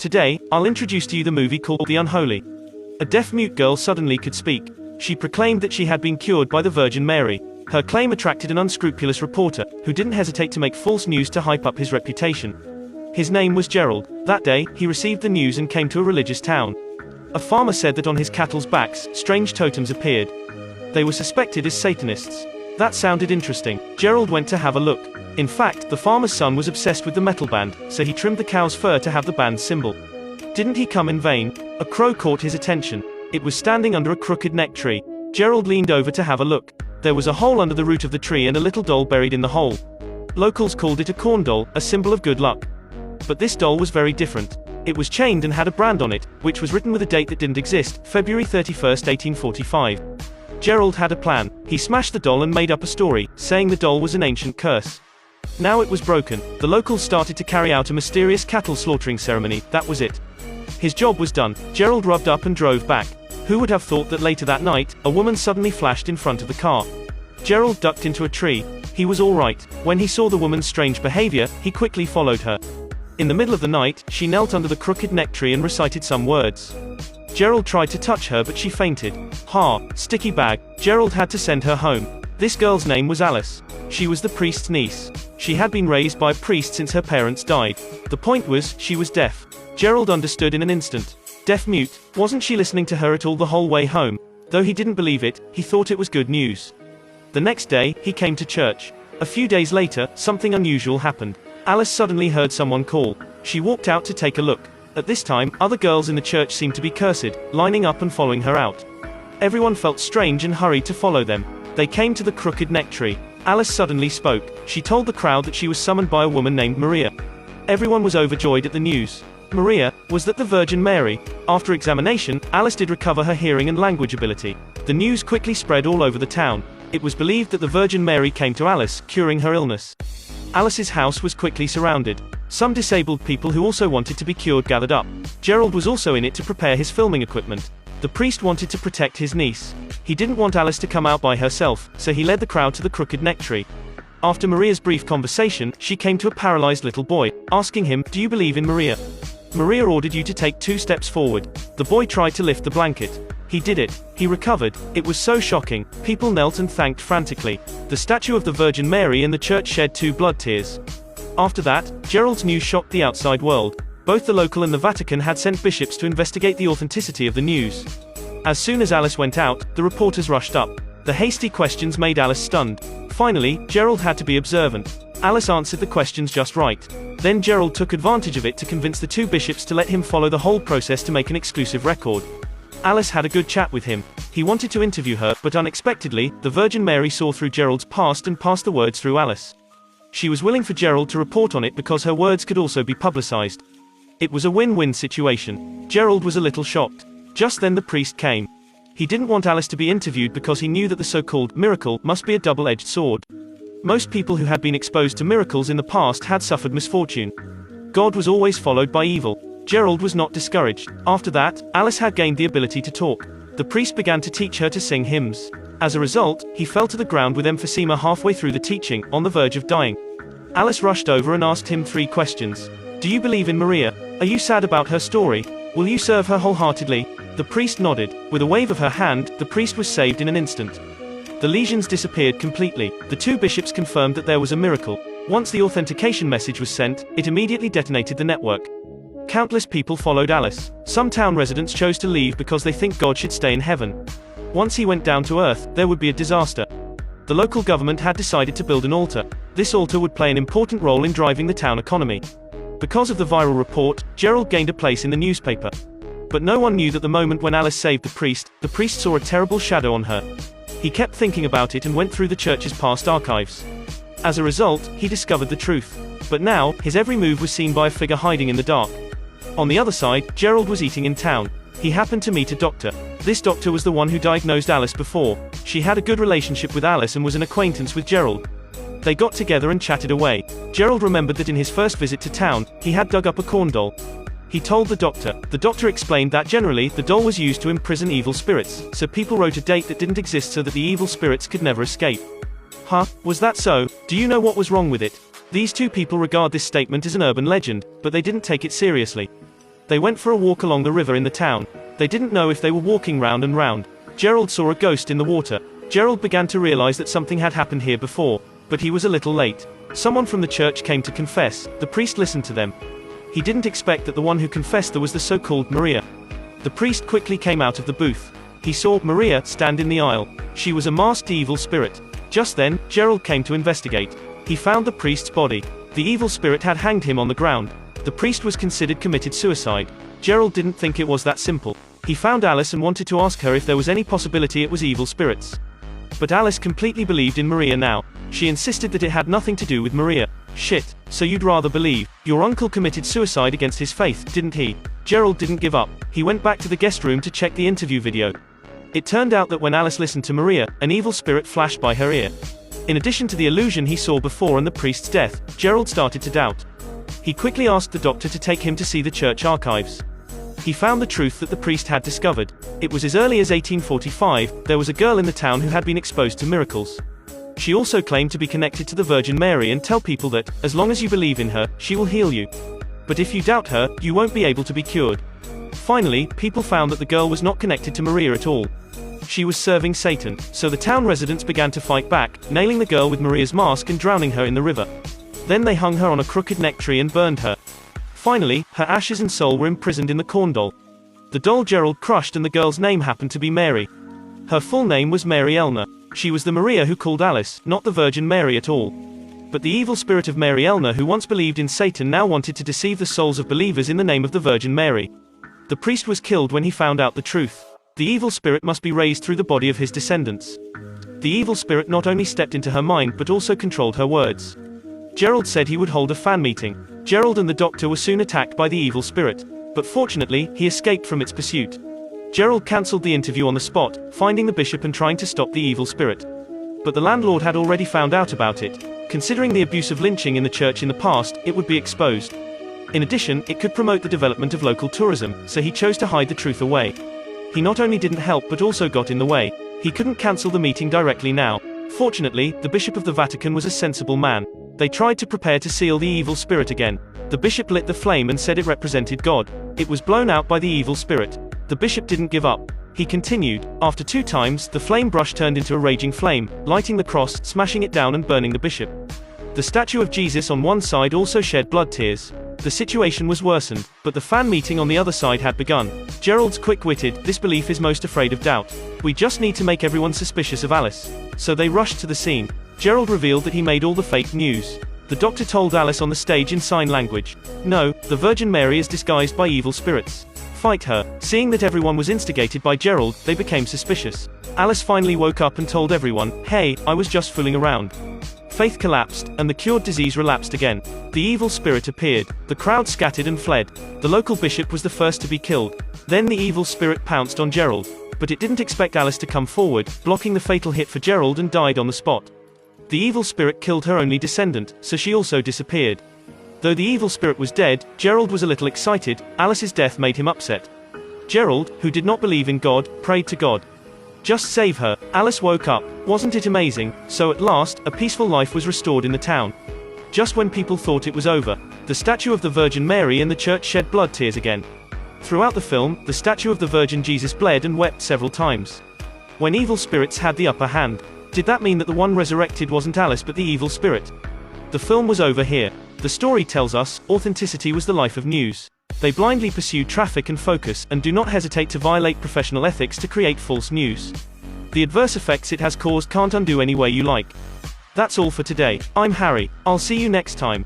Today, I'll introduce to you the movie called The Unholy. A deaf-mute girl suddenly could speak. She proclaimed that she had been cured by the Virgin Mary. Her claim attracted an unscrupulous reporter, who didn't hesitate to make false news to hype up his reputation. His name was Gerald. That day, he received the news and came to a religious town. A farmer said that on his cattle's backs, strange totems appeared. They were suspected as Satanists. That sounded interesting. Gerald went to have a look. In fact, the farmer's son was obsessed with the metal band, so he trimmed the cow's fur to have the band's symbol. Didn't he come in vain? A crow caught his attention. It was standing under a crooked neck tree. Gerald leaned over to have a look. There was a hole under the root of the tree and a little doll buried in the hole. Locals called it a corn doll, a symbol of good luck. But this doll was very different. It was chained and had a brand on it, which was written with a date that didn't exist, February 31st, 1845. Gerald had a plan. He smashed the doll and made up a story, saying the doll was an ancient curse. Now it was broken. The locals started to carry out a mysterious cattle slaughtering ceremony. That was it. His job was done. Gerald rubbed up and drove back. Who would have thought that later that night, a woman suddenly flashed in front of the car. Gerald ducked into a tree. He was all right. When he saw the woman's strange behavior, he quickly followed her. In the middle of the night, she knelt under the crooked neck tree and recited some words. Gerald tried to touch her but she fainted. Sticky bag. Gerald had to send her home. This girl's name was Alice. She was the priest's niece. She had been raised by a priest since her parents died. The point was, she was deaf. Gerald understood in an instant. Deaf-mute, wasn't she listening to her at all the whole way home? Though he didn't believe it, he thought it was good news. The next day, he came to church. A few days later, something unusual happened. Alice suddenly heard someone call. She walked out to take a look. At this time, other girls in the church seemed to be cursed, lining up and following her out. Everyone felt strange and hurried to follow them. They came to the crooked neck tree. Alice suddenly spoke. She told the crowd that she was summoned by a woman named Maria. Everyone was overjoyed at the news. Maria was that the Virgin Mary. After examination, Alice did recover her hearing and language ability. The news quickly spread all over the town. It was believed that the Virgin Mary came to Alice, curing her illness. Alice's house was quickly surrounded. Some disabled people who also wanted to be cured gathered up. Gerald was also in it to prepare his filming equipment. The priest wanted to protect his niece. He didn't want Alice to come out by herself, so he led the crowd to the crooked neck tree. After Maria's brief conversation, she came to a paralyzed little boy, asking him, "Do you believe in Maria?" Maria ordered you to take 2 steps forward. The boy tried to lift the blanket. He did it. He recovered. It was so shocking. People knelt and thanked frantically. The statue of the Virgin Mary in the church shed 2 blood tears. After that, Gerald's news shocked the outside world. Both the local and the Vatican had sent bishops to investigate the authenticity of the news. As soon as Alice went out, the reporters rushed up. The hasty questions made Alice stunned. Finally, Gerald had to be observant. Alice answered the questions just right. Then Gerald took advantage of it to convince the 2 bishops to let him follow the whole process to make an exclusive record. Alice had a good chat with him. He wanted to interview her, but unexpectedly, the Virgin Mary saw through Gerald's past and passed the words through Alice. She was willing for Gerald to report on it because her words could also be publicized. It was a win-win situation. Gerald was a little shocked. Just then the priest came. He didn't want Alice to be interviewed because he knew that the so-called miracle must be a double-edged sword. Most people who had been exposed to miracles in the past had suffered misfortune. God was always followed by evil. Gerald was not discouraged. After that, Alice had gained the ability to talk. The priest began to teach her to sing hymns. As a result, he fell to the ground with emphysema halfway through the teaching, on the verge of dying. Alice rushed over and asked him 3 questions. Do you believe in Maria? Are you sad about her story? Will you serve her wholeheartedly? The priest nodded. With a wave of her hand, the priest was saved in an instant. The lesions disappeared completely. The 2 bishops confirmed that there was a miracle. Once the authentication message was sent, it immediately detonated the network. Countless people followed Alice. Some town residents chose to leave because they think God should stay in heaven. Once he went down to earth, there would be a disaster. The local government had decided to build an altar. This altar would play an important role in driving the town economy. Because of the viral report, Gerald gained a place in the newspaper. But no one knew that the moment when Alice saved the priest saw a terrible shadow on her. He kept thinking about it and went through the church's past archives. As a result, he discovered the truth. But now, his every move was seen by a figure hiding in the dark. On the other side, Gerald was eating in town. He happened to meet a doctor. This doctor was the one who diagnosed Alice before. She had a good relationship with Alice and was an acquaintance with Gerald. They got together and chatted away. Gerald remembered that in his first visit to town, he had dug up a corn doll. He told the doctor. The doctor explained that generally, the doll was used to imprison evil spirits, so people wrote a date that didn't exist so that the evil spirits could never escape. Huh? Was that so? Do you know what was wrong with it? These 2 people regard this statement as an urban legend, but they didn't take it seriously. They went for a walk along the river in the town. They didn't know if they were walking round and round. Gerald saw a ghost in the water. Gerald began to realize that something had happened here before, but he was a little late. Someone from the church came to confess. The priest listened to them. He didn't expect that the one who confessed there was the so-called Maria. The priest quickly came out of the booth. He saw Maria stand in the aisle. She was a masked evil spirit. Just then, Gerald came to investigate. He found the priest's body. The evil spirit had hanged him on the ground. The priest was considered committed suicide. Gerald didn't think it was that simple. He found Alice and wanted to ask her if there was any possibility it was evil spirits. But Alice completely believed in Maria now. She insisted that it had nothing to do with Maria. Shit, so you'd rather believe. Your uncle committed suicide against his faith, didn't he? Gerald didn't give up. He went back to the guest room to check the interview video. It turned out that when Alice listened to Maria, an evil spirit flashed by her ear. In addition to the illusion he saw before and the priest's death, Gerald started to doubt. He quickly asked the doctor to take him to see the church archives. He found the truth that the priest had discovered. It was as early as 1845, there was a girl in the town who had been exposed to miracles. She also claimed to be connected to the Virgin Mary and tell people that, as long as you believe in her, she will heal you. But if you doubt her, you won't be able to be cured. Finally, people found that the girl was not connected to Maria at all. She was serving Satan, so the town residents began to fight back, nailing the girl with Maria's mask and drowning her in the river. Then they hung her on a crooked neck tree and burned her. Finally, her ashes and soul were imprisoned in the corn doll. The doll Gerald crushed, and the girl's name happened to be Mary. Her full name was Mary Elner. She was the Maria who called Alice, not the Virgin Mary at all. But the evil spirit of Mary Elner, who once believed in Satan, now wanted to deceive the souls of believers in the name of the Virgin Mary. The priest was killed when he found out the truth. The evil spirit must be raised through the body of his descendants. The evil spirit not only stepped into her mind but also controlled her words. Gerald said he would hold a fan meeting. Gerald and the doctor were soon attacked by the evil spirit, but fortunately, he escaped from its pursuit. Gerald cancelled the interview on the spot, finding the bishop and trying to stop the evil spirit. But the landlord had already found out about it. Considering the abuse of lynching in the church in the past, it would be exposed. In addition, it could promote the development of local tourism, so he chose to hide the truth away. He not only didn't help but also got in the way. He couldn't cancel the meeting directly now. Fortunately, the Bishop of the Vatican was a sensible man. They tried to prepare to seal the evil spirit again. The bishop lit the flame and said it represented God. It was blown out by the evil spirit. The bishop didn't give up. He continued. After 2 times, the flame brush turned into a raging flame, lighting the cross, smashing it down and burning the bishop. The statue of Jesus on one side also shed blood tears. The situation was worsened, but the fan meeting on the other side had begun. Gerald's quick-witted, "This belief is most afraid of doubt. We just need to make everyone suspicious of Alice." So they rushed to the scene. Gerald revealed that he made all the fake news. The doctor told Alice on the stage in sign language. No, the Virgin Mary is disguised by evil spirits. Fight her. Seeing that everyone was instigated by Gerald, they became suspicious. Alice finally woke up and told everyone, "Hey, I was just fooling around." Faith collapsed, and the cured disease relapsed again. The evil spirit appeared. The crowd scattered and fled. The local bishop was the first to be killed. Then the evil spirit pounced on Gerald. But it didn't expect Alice to come forward, blocking the fatal hit for Gerald, and died on the spot. The evil spirit killed her only descendant, so she also disappeared. Though the evil spirit was dead, Gerald was a little excited. Alice's death made him upset. Gerald, who did not believe in God, prayed to God. Just save her. Alice woke up. Wasn't it amazing? So at last, a peaceful life was restored in the town. Just when people thought it was over, the statue of the Virgin Mary in the church shed blood tears again. Throughout the film, the statue of the Virgin Jesus bled and wept several times. When evil spirits had the upper hand, did that mean that the one resurrected wasn't Alice but the evil spirit? The film was over here. The story tells us, authenticity was the life of news. They blindly pursue traffic and focus, and do not hesitate to violate professional ethics to create false news. The adverse effects it has caused can't undo any way you like. That's all for today. I'm Harry. I'll see you next time.